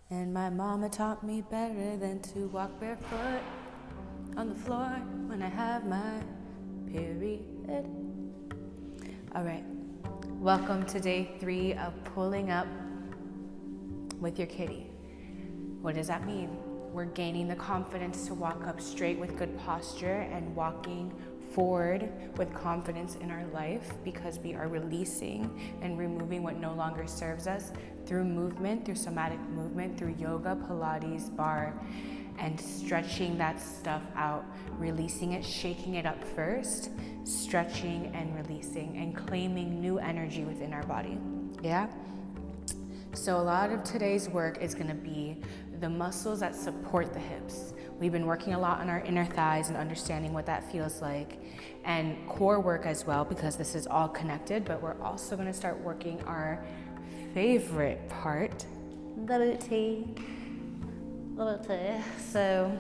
And my mama taught me better than to walk barefoot on the floor when I have my period. All right, welcome to day 3 of pulling up with your kitty. What does that mean? We're gaining the confidence to walk up straight with good posture and walking forward with confidence in our life because we are releasing and removing what no longer serves us through movement, through somatic movement, through yoga, Pilates, barre, and stretching that stuff out, releasing it, shaking it up first, stretching and releasing and claiming new energy within our body. Yeah? So a lot of today's work is going to be the muscles that support the hips. We've been working a lot on our inner thighs and understanding what that feels like, and core work as well, because this is all connected, but we're also going to start working our favorite part, the booty. So,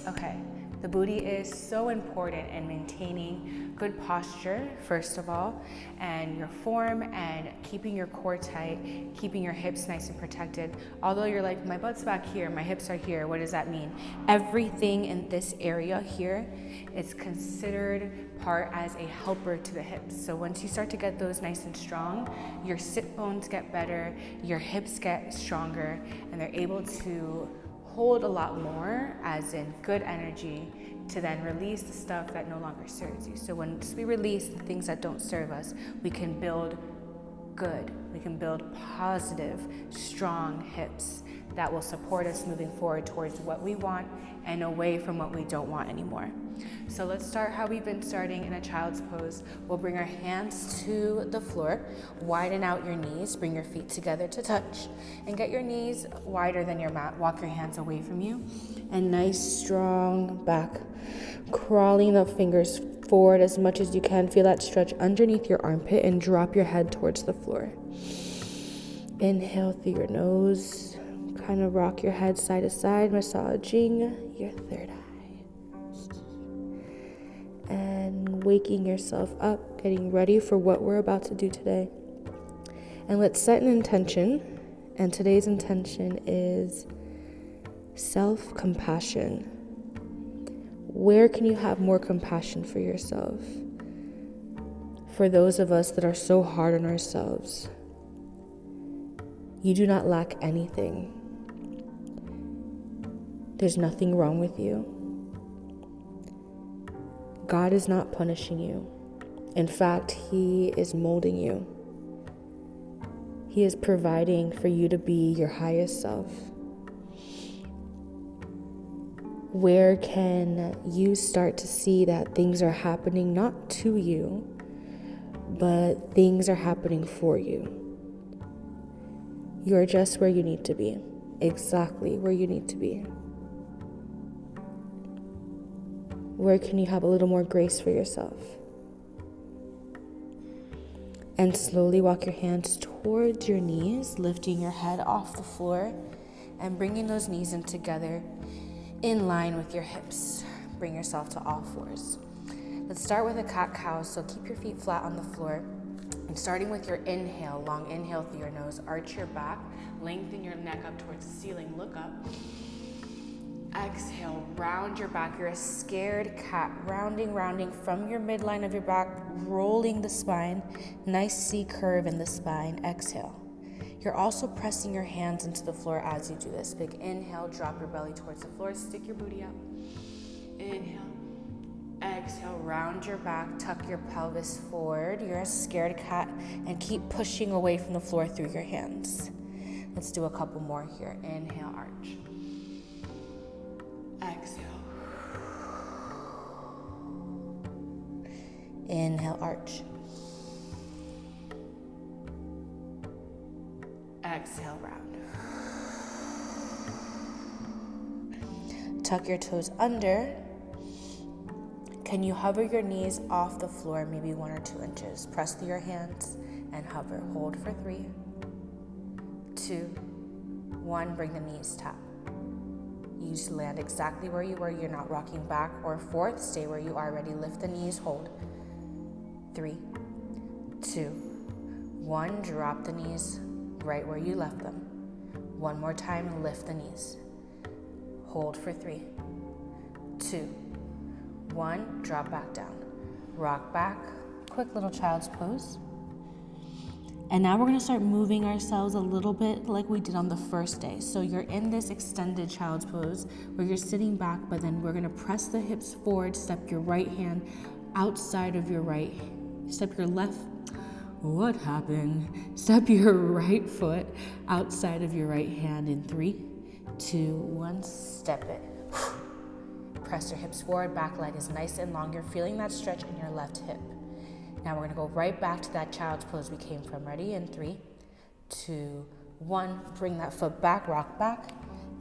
okay, the booty is so important in maintaining good posture, first of all, and your form, and keeping your core tight, keeping your hips nice and protected. Although you're like, my butt's back here, my hips are here, what does that mean? Everything in this area here is considered part as a helper to the hips. So once you start to get those nice and strong, your sit bones get better, your hips get stronger, and they're able to hold a lot more, as in good energy, to then release the stuff that no longer serves you. So once we release the things that don't serve us, we can build good, we can build positive, strong hips that will support us moving forward towards what we want and away from what we don't want anymore. So let's start how we've been starting, in a child's pose. We'll bring our hands to the floor, widen out your knees, bring your feet together to touch, and get your knees wider than your mat. Walk your hands away from you, and nice strong back, crawling the fingers forward as much as you can. Feel that stretch underneath your armpit, and drop your head towards the floor. Inhale through your nose, kind of rock your head side to side, massaging your third eye. And waking yourself up, getting ready for what we're about to do today. And let's set an intention. And today's intention is self-compassion. Where can you have more compassion for yourself? For those of us that are so hard on ourselves, you do not lack anything. There's nothing wrong with you. God is not punishing you. In fact, He is molding you. He is providing for you to be your highest self. Where can you start to see that things are happening not to you, but things are happening for you? You are just where you need to be, exactly where you need to be. Where can you have a little more grace for yourself? And slowly walk your hands towards your knees, lifting your head off the floor and bringing those knees in together in line with your hips. Bring yourself to all fours. Let's start with a cat-cow, so keep your feet flat on the floor. And starting with your inhale, long inhale through your nose, arch your back, lengthen your neck up towards the ceiling, look up. Exhale, round your back. You're a scared cat, rounding from your midline of your back, rolling the spine. Nice C curve in the spine. Exhale. You're also pressing your hands into the floor as you do this. Big inhale, drop your belly towards the floor, stick your booty up. Inhale. Exhale, round your back, tuck your pelvis forward. You're a scared cat, and keep pushing away from the floor through your hands. Let's do a couple more here. Inhale, arch. Exhale. Inhale, arch. Exhale, round. Tuck your toes under. Can you hover your knees off the floor, maybe 1 or 2 inches? Press through your hands and hover. Hold for 3, 2, 1. Bring the knees tap. You land exactly where you were. You're not rocking back or forth. Stay where you are. Ready? Lift the knees. Hold. 3, 2, 1. Drop the knees right where you left them. One more time, lift the knees. Hold for 3, 2, 1, drop back down. Rock back, quick little child's pose. And now we're gonna start moving ourselves a little bit like we did on the first day. So you're in this extended child's pose where you're sitting back, but then we're gonna press the hips forward, step your right hand outside of your right, step your left, what happened? Step your right foot outside of your right hand in 3, 2, 1, step it. Press your hips forward, back leg is nice and long. You're feeling that stretch in your left hip. Now we're gonna go right back to that child's pose we came from. Ready? In 3, 2, 1. Bring that foot back, rock back.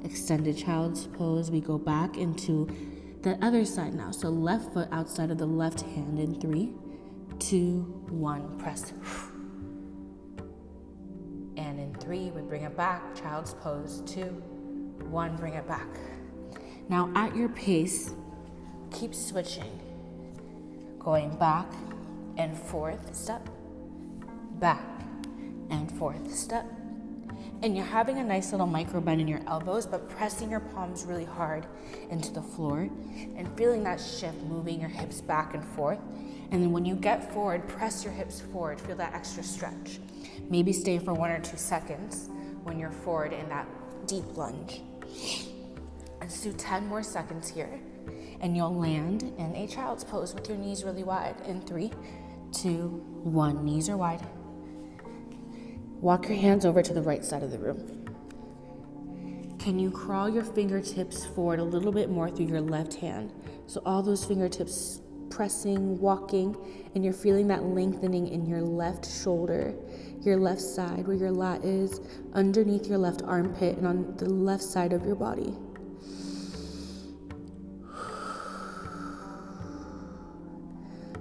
Extended child's pose. We go back into the other side now. So left foot outside of the left hand in 3, 2, 1. Press. And in 3, we bring it back. Child's pose. 2, 1. Bring it back. Now at your pace, keep switching. Going back and forth step, back and forth step. And you're having a nice little micro bend in your elbows, but pressing your palms really hard into the floor and feeling that shift, moving your hips back and forth. And then when you get forward, press your hips forward, feel that extra stretch. Maybe stay for 1 or 2 seconds when you're forward in that deep lunge. Let's do 10 more seconds here. And you'll land in a child's pose with your knees really wide in 3, 2, 1. Knees are wide. Walk your hands over to the right side of the room. Can you crawl your fingertips forward a little bit more through your left hand? So all those fingertips pressing, walking, and you're feeling that lengthening in your left shoulder, your left side where your lat is, underneath your left armpit and on the left side of your body.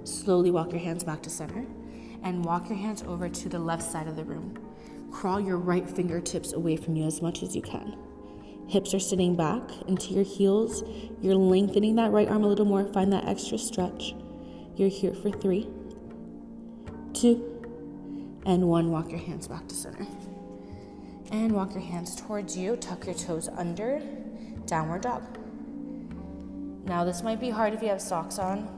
Slowly walk your hands back to center and walk your hands over to the left side of the room. Crawl your right fingertips away from you as much as you can. Hips are sitting back into your heels. You're lengthening that right arm a little more. Find that extra stretch. You're here for 3, 2, and 1. Walk your hands back to center. And walk your hands towards you. Tuck your toes under. Downward dog. Now this might be hard if you have socks on.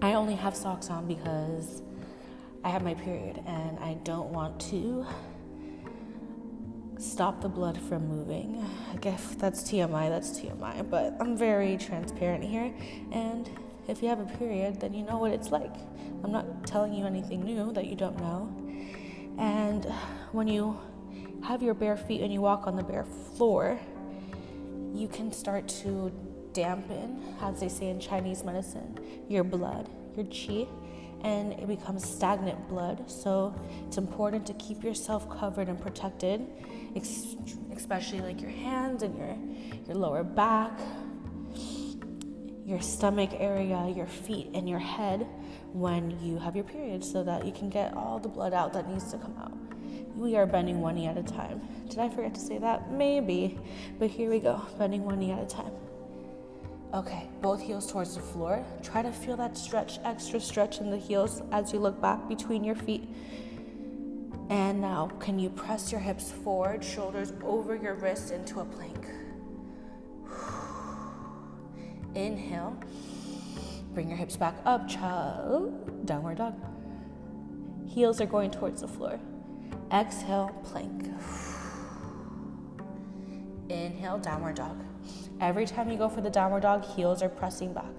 I only have socks on because I have my period and I don't want to stop the blood from moving. I guess that's TMI, but I'm very transparent here. And if you have a period, then you know what it's like. I'm not telling you anything new that you don't know. And when you have your bare feet and you walk on the bare floor, you can start to dampen, as they say in Chinese medicine, your blood, your qi, and it becomes stagnant blood. So it's important to keep yourself covered and protected, especially like your hands and your lower back, your stomach area, your feet, and your head when you have your period, so that you can get all the blood out that needs to come out. We are bending one knee at a time. Did I forget to say that? Maybe, but here we go, bending one knee at a time. Okay, both heels towards the floor. Try to feel that stretch, extra stretch in the heels as you look back between your feet. And now, can you press your hips forward, shoulders over your wrists into a plank? Inhale. Bring your hips back up, child. Downward dog. Heels are going towards the floor. Exhale, plank. Inhale, downward dog. Every time you go for the downward dog, heels are pressing back.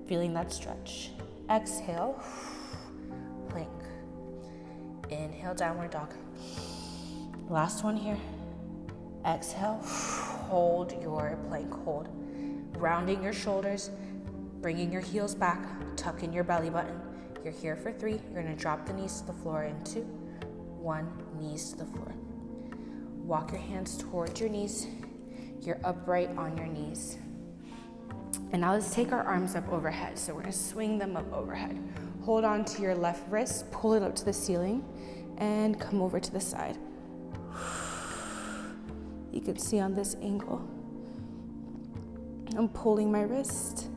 Feeling that stretch. Exhale, plank. Inhale, downward dog. Last one here. Exhale, hold your plank, hold. Rounding your shoulders, bringing your heels back, tuck in your belly button. You're here for 3. You're gonna drop the knees to the floor in 2, 1, knees to the floor. Walk your hands towards your knees. You're upright on your knees. And now let's take our arms up overhead. So we're gonna swing them up overhead. Hold on to your left wrist, pull it up to the ceiling, and come over to the side. You can see on this angle, I'm pulling my wrist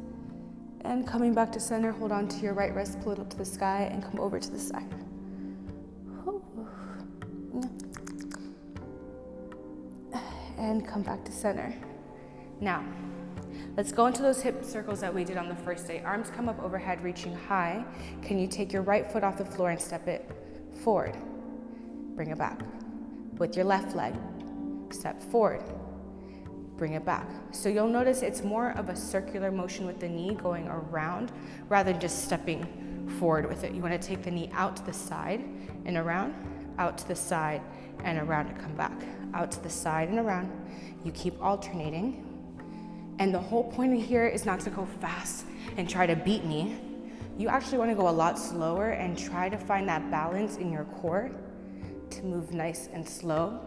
and coming back to center. Hold on to your right wrist, pull it up to the sky, and come over to the side. and come back to center. Now, let's go into those hip circles that we did on the first day. Arms come up overhead, reaching high. Can you take your right foot off the floor and step it forward? Bring it back. With your left leg, step forward. Bring it back. So you'll notice it's more of a circular motion with the knee going around rather than just stepping forward with it. You want to take the knee out to the side and around, out to the side and around and come back. Out to the side and around. You keep alternating. And the whole point here is not to go fast and try to beat me. You actually want to go a lot slower and try to find that balance in your core to move nice and slow.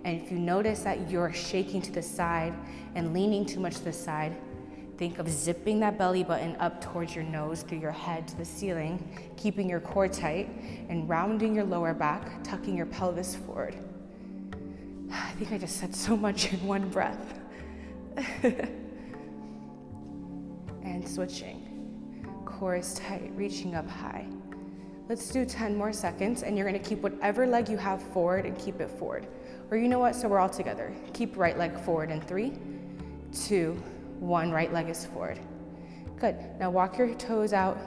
And if you notice that you're shaking to the side and leaning too much to the side, think of zipping that belly button up towards your nose through your head to the ceiling, keeping your core tight and rounding your lower back, tucking your pelvis forward. I think I just said so much in one breath. And switching. Core is tight, reaching up high. Let's do 10 more seconds, and you're gonna keep whatever leg you have forward and keep it forward. Or you know what, so we're all together. Keep right leg forward in 3, 2, 1, right leg is forward. Good, now walk your toes out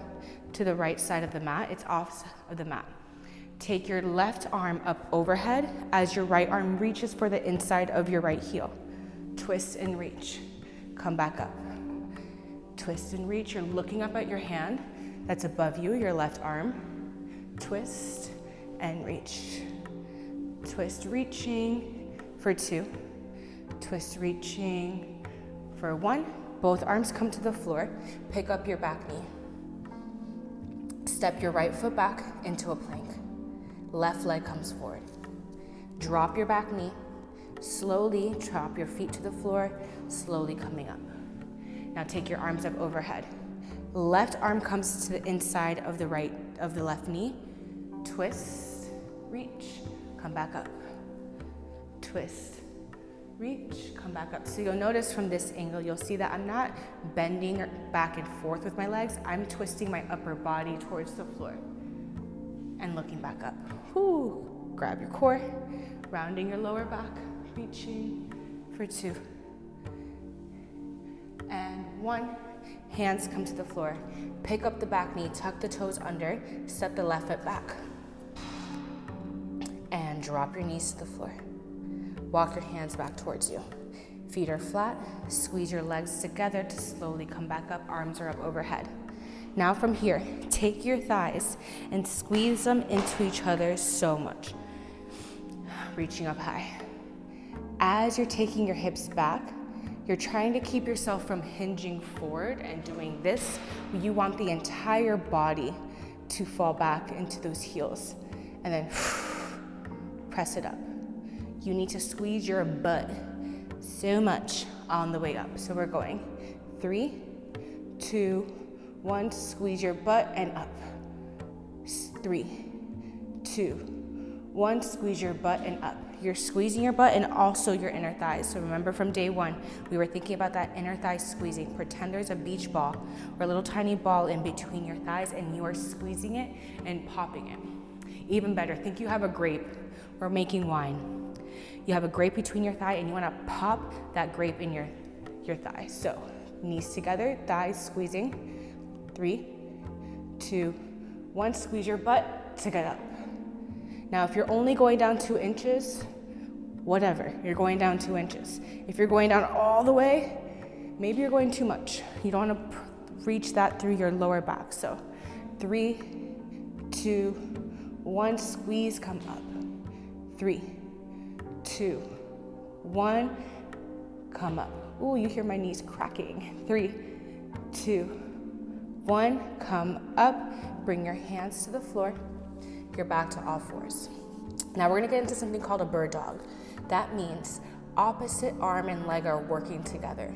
to the right side of the mat. It's off of the mat. Take your left arm up overhead as your right arm reaches for the inside of your right heel. Twist and reach, come back up. Twist and reach, you're looking up at your hand that's above you, your left arm. Twist and reach. Twist, reaching for 2. Twist, reaching for 1. Both arms come to the floor. Pick up your back knee. Step your right foot back into a plank. Left leg comes forward. Drop your back knee. Slowly drop your feet to the floor, slowly coming up. Now take your arms up overhead. Left arm comes to the inside of the left knee. Twist, reach, come back up. Twist, reach, come back up. So you'll notice from this angle, you'll see that I'm not bending back and forth with my legs. I'm twisting my upper body towards the floor and looking back up. Whew. Grab your core, rounding your lower back, reaching for 2. And 1. Hands come to the floor. Pick up the back knee, tuck the toes under, step the left foot back. And drop your knees to the floor. Walk your hands back towards you. Feet are flat, squeeze your legs together to slowly come back up, arms are up overhead. Now from here, take your thighs and squeeze them into each other so much. Reaching up high. As you're taking your hips back, you're trying to keep yourself from hinging forward and doing this. You want the entire body to fall back into those heels and then press it up. You need to squeeze your butt so much on the way up. So we're going 3, 2, 1, squeeze your butt and up. 3, 2, 1, squeeze your butt and up. You're squeezing your butt and also your inner thighs. So remember from day 1, we were thinking about that inner thigh squeezing. Pretend there's a beach ball or a little tiny ball in between your thighs and you are squeezing it and popping it. Even better, think you have a grape or making wine. You have a grape between your thigh and you want to pop that grape in your thigh. So knees together, thighs squeezing. 3, 2, 1, squeeze your butt to get up. Now, if you're only going down 2 inches, whatever, you're going down 2 inches. If you're going down all the way, maybe you're going too much. You don't want to reach that through your lower back. So 3, 2, 1, squeeze, come up. 3, 2, 1, come up. Ooh, you hear my knees cracking. 3, 2, 1, come up. Bring your hands to the floor. You're back to all fours. Now we're gonna get into something called a bird dog. That means opposite arm and leg are working together.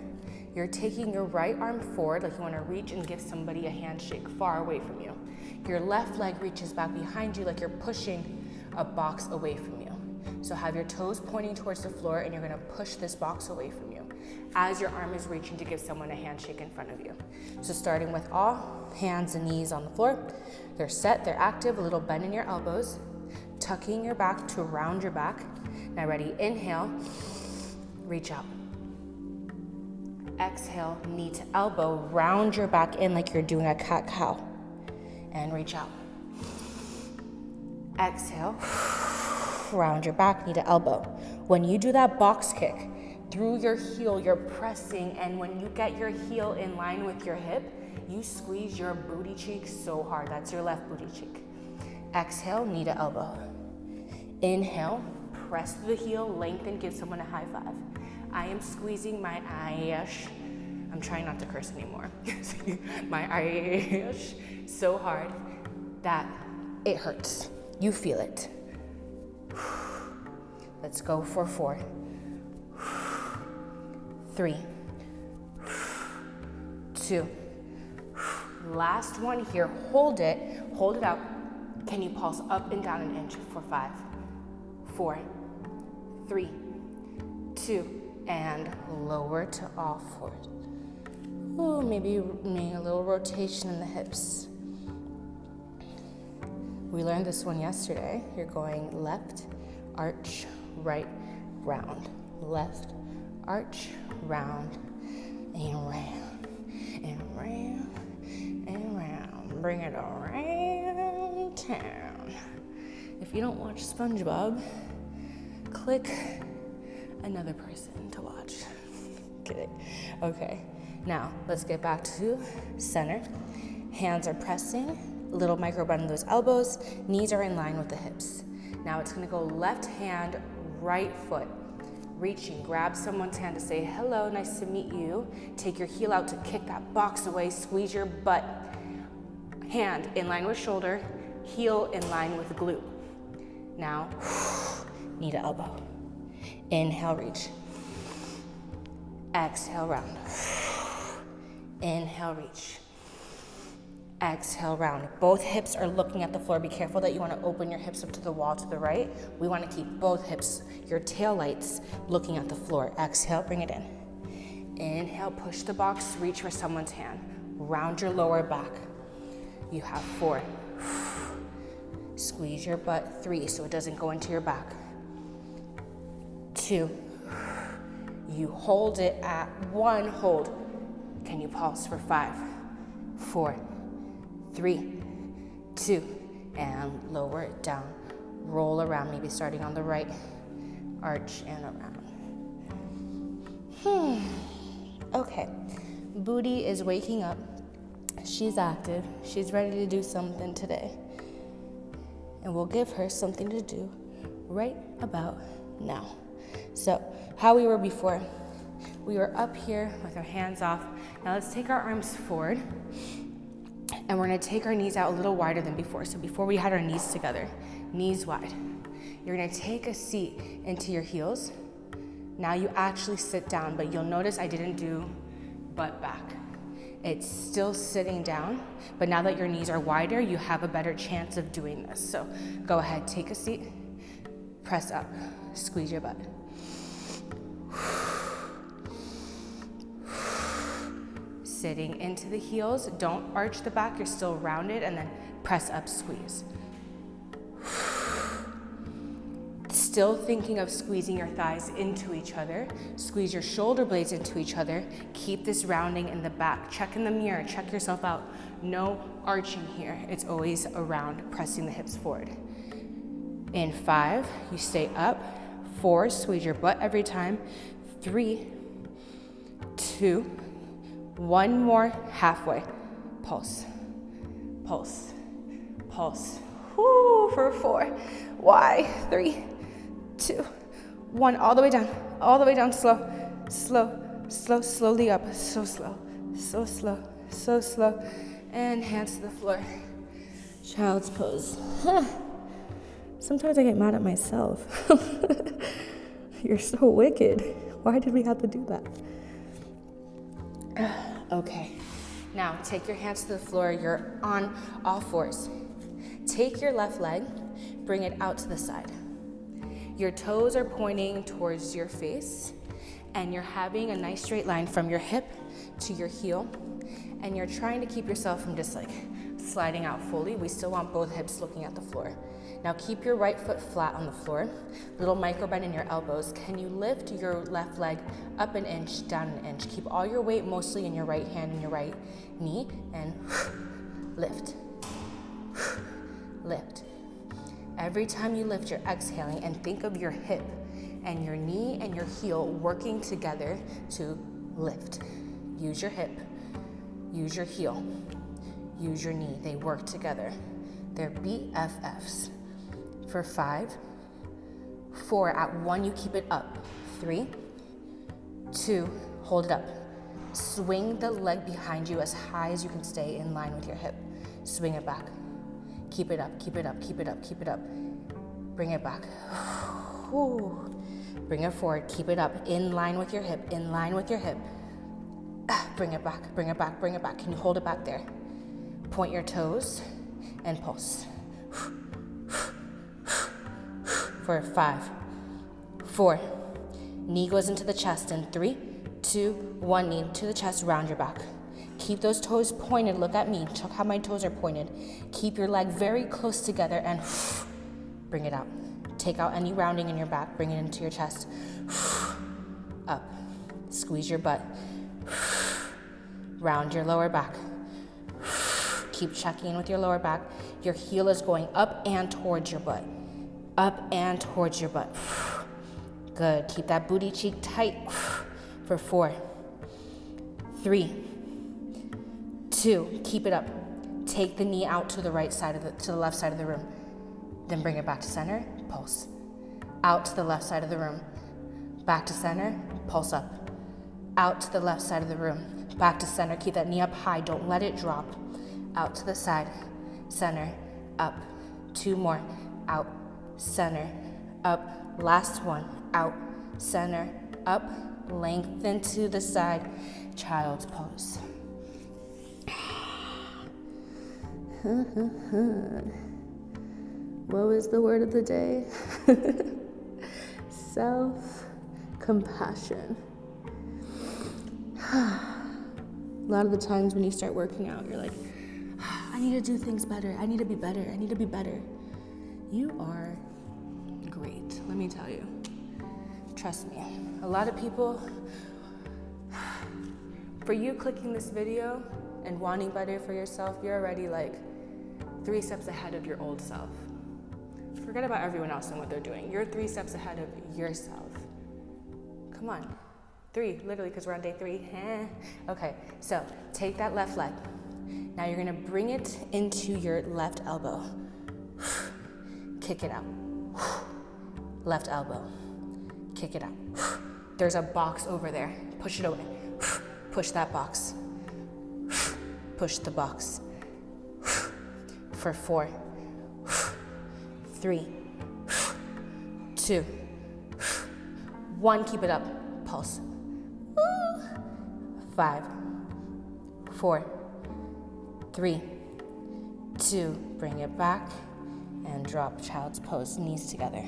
You're taking your right arm forward, like you wanna reach and give somebody a handshake far away from you. Your left leg reaches back behind you like you're pushing a box away from you. So have your toes pointing towards the floor and you're gonna push this box away from you as your arm is reaching to give someone a handshake in front of you. So starting with all hands and knees on the floor. They're set, they're active, a little bend in your elbows, tucking your back to round your back. Now ready, inhale, reach out. Exhale, knee to elbow, round your back in like you're doing a cat-cow, and reach out. Exhale, round your back, knee to elbow. When you do that box kick, through your heel, you're pressing, and when you get your heel in line with your hip, you squeeze your booty cheek so hard. That's your left booty cheek. Exhale, knee to elbow. Inhale, press the heel, lengthen, give someone a high five. I am squeezing my ash. I'm trying not to curse anymore. My ash so hard that it hurts. You feel it. Let's go for 4, 3, 2. Last one here. Hold it out. Can you pulse up and down an inch for 5, 4, 3, 2, and lower to all 4. Ooh, maybe make a little rotation in the hips. We learned this one yesterday. You're going left, arch, right, round. Left, arch, round, and round, and round, and round. Bring it around town. If you don't watch SpongeBob, click another person to watch. Get it? Okay. Now, let's get back to center. Hands are pressing, little micro bend in those elbows, knees are in line with the hips. Now it's gonna go left hand, right foot. Reaching, grab someone's hand to say, hello, nice to meet you. Take your heel out to kick that box away, squeeze your butt. Hand in line with shoulder, heel in line with glute. Now, knee to elbow. Inhale, reach. Exhale, round. Inhale, reach. Exhale, round. Both hips are looking at the floor. Be careful that you want to open your hips up to the wall to the right. We want to keep both hips, your tail lights, looking at the floor. Exhale, bring it in. Inhale, push the box, reach for someone's hand. Round your lower back. You have 4. Squeeze your butt. 3, so it doesn't go into your back. 2. You hold it at 1, hold. Can you pulse for 5, 4, 3, 2, and lower it down. Roll around, maybe starting on the right. Arch and around. Okay, booty is waking up. She's active. She's ready to do something today. And we'll give her something to do right about now. So, how we were before. We were up here with our hands off. Now let's take our arms forward. And we're gonna take our knees out a little wider than before. So before we had our knees together, knees wide. You're gonna take a seat into your heels. Now you actually sit down, but you'll notice I didn't do butt back. It's still sitting down, but now that your knees are wider, you have a better chance of doing this. So go ahead, take a seat, press up, squeeze your butt. Sitting into the heels, don't arch the back, you're still rounded, and then press up, squeeze. Still thinking of squeezing your thighs into each other. Squeeze your shoulder blades into each other. Keep this rounding in the back. Check in the mirror, check yourself out. No arching here, it's always around, pressing the hips forward. In 5, you stay up. 4, squeeze your butt every time. 3, 2, 1 more, halfway. Pulse, pulse, pulse. Woo, for 4. Why? 3, 2, 1, all the way down, slow, slowly up, so slow, and hands to the floor. Child's pose. Sometimes I get mad at myself. You're so wicked. Why did we have to do that? Okay, now take your hands to the floor. You're on all 4s. Take your left leg, bring it out to the side. Your toes are pointing towards your face, and you're having a nice straight line from your hip to your heel, and you're trying to keep yourself from just like sliding out fully. We still want both hips looking at the floor. Now keep your right foot flat on the floor. Little micro bend in your elbows. Can you lift your left leg up an inch, down an inch? Keep all your weight mostly in your right hand and your right knee, and lift, lift. Every time you lift, you're exhaling, and think of your hip and your knee and your heel working together to lift. Use your hip, use your heel, use your knee. They work together. They're BFFs. For 5, 4, at 1, you keep it up. 3, 2, hold it up. Swing the leg behind you as high as you can stay in line with your hip. Swing it back. Keep it up, keep it up, keep it up, keep it up. Bring it back. Bring it forward, keep it up, in line with your hip, in line with your hip. Bring it back, bring it back, bring it back. Can you hold it back there? Point your toes and pulse. For 5, 4, knee goes into the chest in 3, 2, 1, knee to the chest, round your back. Keep those toes pointed, look at me, check how my toes are pointed. Keep your leg very close together and bring it out. Take out any rounding in your back, bring it into your chest. Up, squeeze your butt. Round your lower back. Keep checking in with your lower back. Your heel is going up and towards your butt. Up and towards your butt. Good, keep that booty cheek tight. For 4, 3, 2, keep it up. Take the knee out to the right side to the left side of the room. Then bring it back to center, pulse. Out to the left side of the room. Back to center, pulse up. Out to the left side of the room. Back to center, keep that knee up high, don't let it drop. Out to the side, center, up. 2 more, out, center, up. Last one, out, center, up. Lengthen to the side, child's pose. What was the word of the day? Self-compassion. A lot of the times when you start working out, you're like, I need to do things better. I need to be better. I need to be better. You are great, let me tell you. Trust me. A lot of people, for you clicking this video and wanting better for yourself, you're already like 3 steps ahead of your old self. Forget about everyone else and what they're doing. You're 3 steps ahead of yourself. Come on. 3, literally, because we're on day 3. Okay, so take that left leg. Now you're gonna bring it into your left elbow. Kick it out. Left elbow. Kick it out. There's a box over there. Push it away. Push that box. Push the box. For 4, 3, 2, 1. Keep it up. Pulse. 5, 4, 3, 2. Bring it back and drop child's pose. Knees together.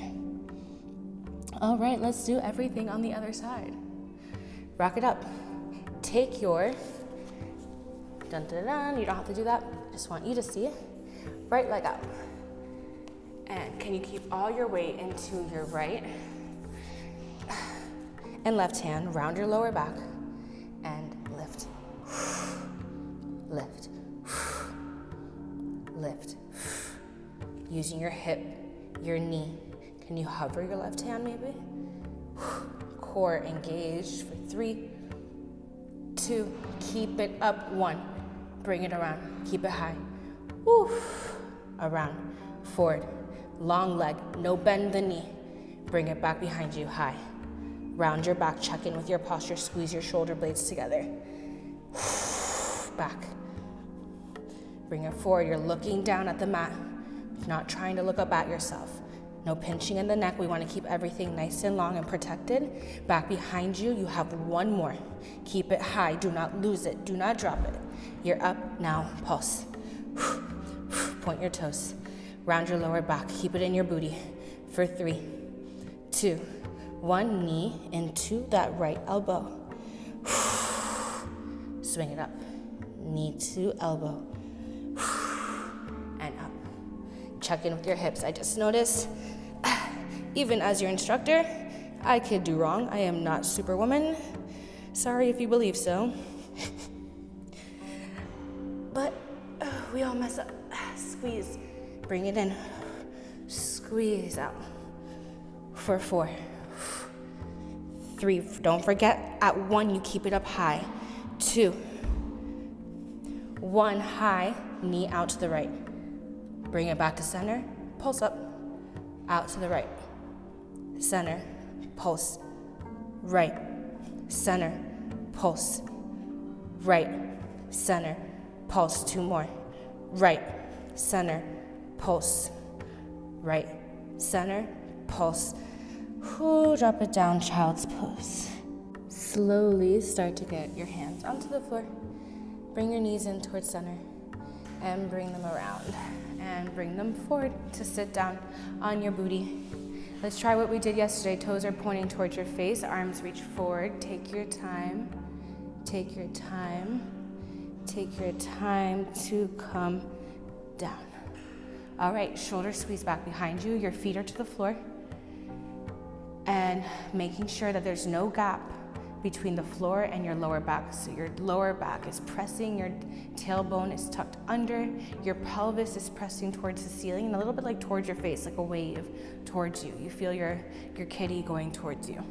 All right, let's do everything on the other side. Rock it up. Take your, dun dun dun, you don't have to do that. I just want you to see it. Right leg up. And can you keep all your weight into your right and left hand, round your lower back, and lift. Lift. Lift. Using your hip, your knee. Can you hover your left hand maybe? Core engaged for 3, 2, keep it up. 1, bring it around, keep it high. Woo. Around, forward, long leg, no bend the knee. Bring it back behind you, high. Round your back, check in with your posture, squeeze your shoulder blades together. Back. Bring it forward, you're looking down at the mat, not trying to look up at yourself. No pinching in the neck, we want to keep everything nice and long and protected. Back behind you, you have 1 more. Keep it high, do not lose it, do not drop it. You're up, now pulse. Point your toes, round your lower back, keep it in your booty for 3, 2, 1, knee into that right elbow. Swing it up, knee to elbow, and up. check in with your hips. I just noticed, even as your instructor, I could do wrong. I am not Superwoman. Sorry if you believe so. But we all mess up. Squeeze. Bring it in. Squeeze out. For 4. 3. Don't forget, at 1, you keep it up high. 2. 1 high, knee out to the right. Bring it back to center. Pulse up. Out to the right. Center. Pulse. Right. Center. Pulse. Right. Center. Pulse. 2 more. Right. Center. Pulse. Right. Center. Pulse. Drop it down, child's pose. Slowly start to get your hands onto the floor. Bring your knees in towards center and bring them around and bring them forward to sit down on your booty. Let's try what we did yesterday. Toes are pointing towards your face, arms reach forward. Take your time. Take your time. Take your time to come down. All right, shoulders squeeze back behind you. Your feet are to the floor. And making sure that there's no gap between the floor and your lower back. So your lower back is pressing, your tailbone is tucked under, your pelvis is pressing towards the ceiling, and a little bit like towards your face, like a wave towards you. You feel your kitty going towards you.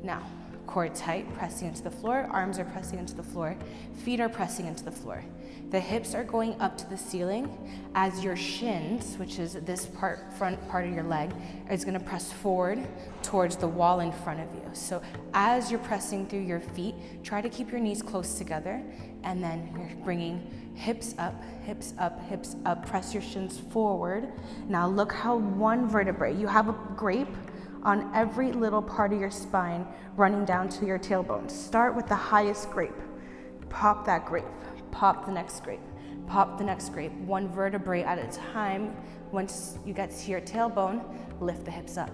Now, core tight, pressing into the floor, arms are pressing into the floor, feet are pressing into the floor. The hips are going up to the ceiling as your shins, which is this front part of your leg, is gonna press forward towards the wall in front of you. So as you're pressing through your feet, try to keep your knees close together, and then you're bringing hips up, hips up, hips up, press your shins forward. Now look how one vertebrae, you have a grape on every little part of your spine running down to your tailbone. Start with the highest grape. Pop that grape. Pop the next grape. Pop the next grape. One vertebrae at a time. Once you get to your tailbone, lift the hips up.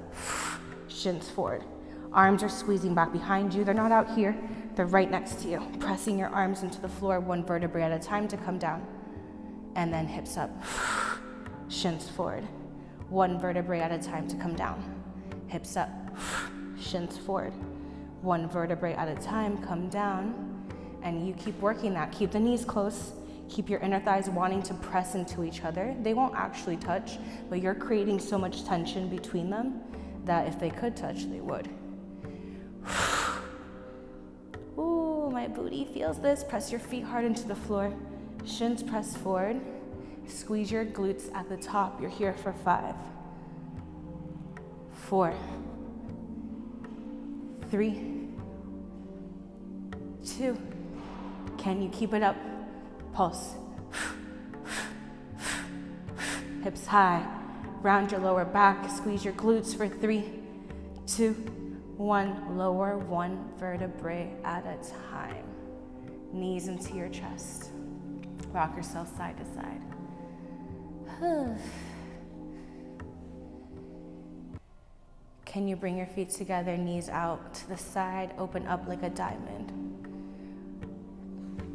Shins forward. Arms are squeezing back behind you. They're not out here. They're right next to you. Pressing your arms into the floor, one vertebrae at a time to come down. And then hips up. Shins forward. One vertebrae at a time to come down. Hips up. Shins forward. One vertebrae at a time, come down. And you keep working that. Keep the knees close. Keep your inner thighs wanting to press into each other. They won't actually touch, but you're creating so much tension between them that if they could touch, they would. Ooh, my booty feels this. Press your feet hard into the floor. Shins press forward. Squeeze your glutes at the top. You're here for 5, 4, 3, 2. Can you keep it up? Pulse. Hips high. Round your lower back. Squeeze your glutes for 3, 2, 1. Lower one vertebrae at a time. Knees into your chest. Rock yourself side to side. Can you bring your feet together, knees out to the side, open up like a diamond?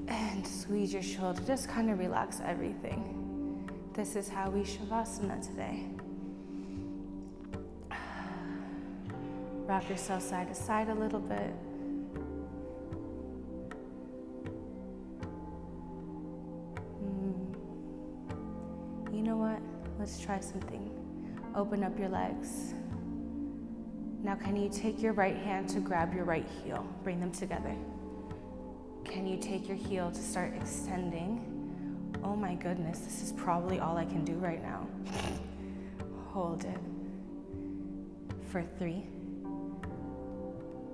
And squeeze your shoulder, just kind of relax everything. This is how we Shavasana today. Rock yourself side to side a little bit. You know what? Let's try something. Open up your legs. Now can you take your right hand to grab your right heel? Bring them together. Can you take your heel to start extending? Oh my goodness, this is probably all I can do right now. Hold it. For 3,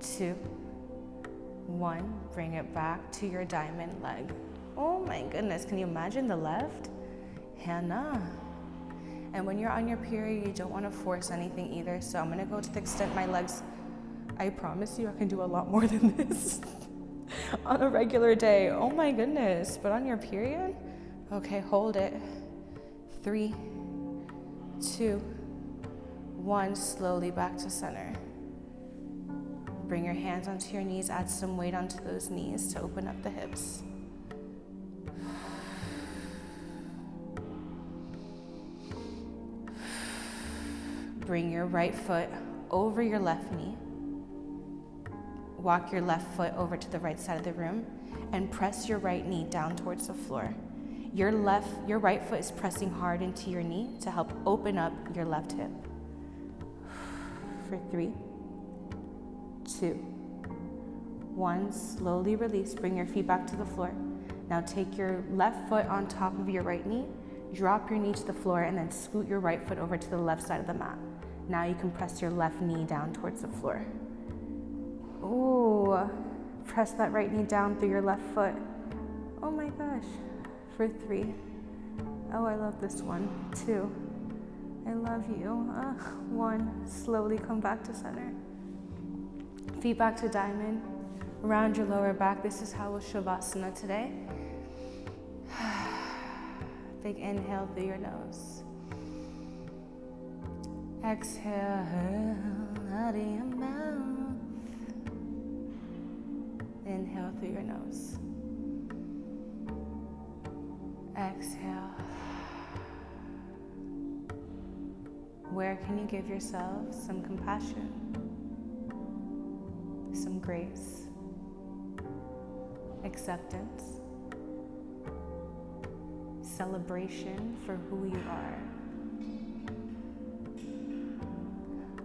2, 1. Bring it back to your diamond leg. Oh my goodness, can you imagine the left? Hannah. And when you're on your period, you don't want to force anything either. So I'm gonna go to the extent my legs. I promise you I can do a lot more than this on a regular day. Oh my goodness, but on your period? Okay, hold it. 3, 2, 1, slowly back to center. Bring your hands onto your knees, add some weight onto those knees to open up the hips. bring your right foot over your left knee. Walk your left foot over to the right side of the room and press your right knee down towards the floor. Your right foot is pressing hard into your knee to help open up your left hip. For 3, 2, 1, slowly release. Bring your feet back to the floor. Now take your left foot on top of your right knee, drop your knee to the floor, and then scoot your right foot over to the left side of the mat. Now you can press your left knee down towards the floor. Ooh, press that right knee down through your left foot. Oh my gosh. For 3. Oh, I love this one. 2. I love you. 1. Slowly come back to center. Feet back to diamond. Round your lower back. This is how we'll Shavasana today. Big inhale through your nose. Exhale out of your mouth. Inhale through your nose. Exhale. Where can you give yourself some compassion, some grace, acceptance, celebration for who you are?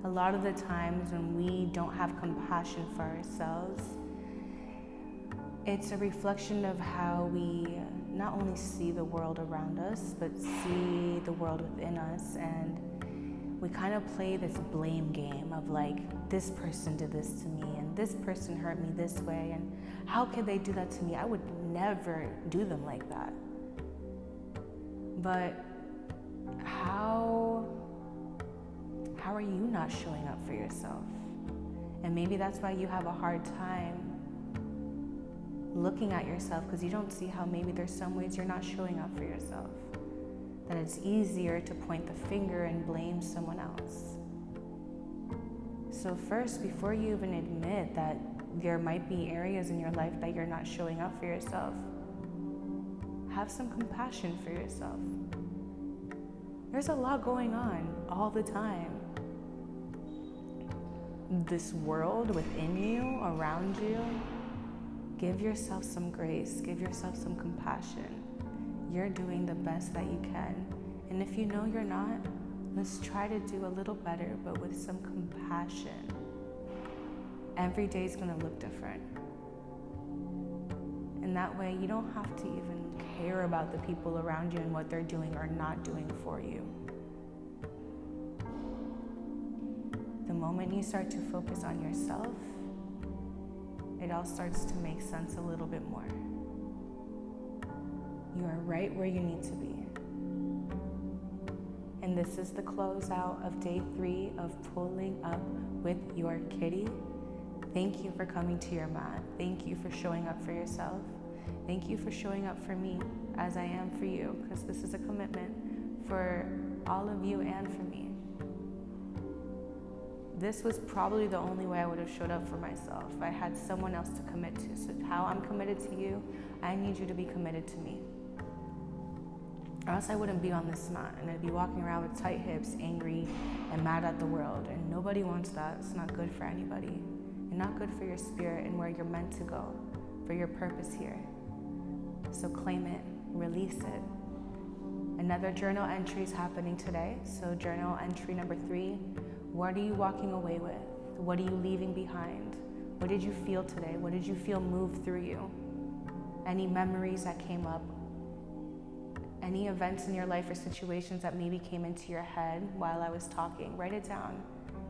A lot of the times when we don't have compassion for ourselves, it's a reflection of how we not only see the world around us, but see the world within us. And we kind of play this blame game of like, this person did this to me, and this person hurt me this way, and how could they do that to me? I would never do them like that. But how are you not showing up for yourself? And maybe that's why you have a hard time looking at yourself, because you don't see how maybe there's some ways you're not showing up for yourself. That it's easier to point the finger and blame someone else. So first, before you even admit that there might be areas in your life that you're not showing up for yourself, have some compassion for yourself. There's a lot going on all the time. This world within you, around you. Give yourself some grace, give yourself some compassion. You're doing the best that you can. And if you know you're not, let's try to do a little better, but with some compassion. Every day is gonna look different. And that way you don't have to even care about the people around you and what they're doing or not doing for you. The moment you start to focus on yourself, it all starts to make sense a little bit more. You are right where you need to be. And this is the closeout of day 3 of pulling up with your kitty. Thank you for coming to your mat. Thank you for showing up for yourself. Thank you for showing up for me as I am for you, because this is a commitment for all of you and for me. This was probably the only way I would have showed up for myself. I had someone else to commit to. So how I'm committed to you, I need you to be committed to me. Or else I wouldn't be on this mat, and I'd be walking around with tight hips, angry and mad at the world. And nobody wants that. It's not good for anybody. And not good for your spirit and where you're meant to go, for your purpose here. So claim it, release it. Another journal entry is happening today. So journal entry number 3. What are you walking away with? What are you leaving behind? What did you feel today? What did you feel move through you? Any memories that came up? Any events in your life or situations that maybe came into your head while I was talking? Write it down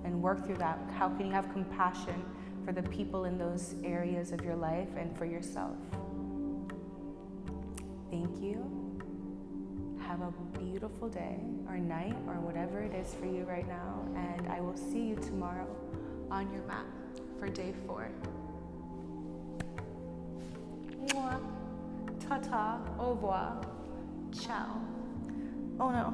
and work through that. How can you have compassion for the people in those areas of your life and for yourself? Thank you. Have a beautiful day or night or whatever it is for you right now. And I will see you tomorrow on your mat for day 4. Mwah. Ta-ta. Au revoir. Ciao. Oh no.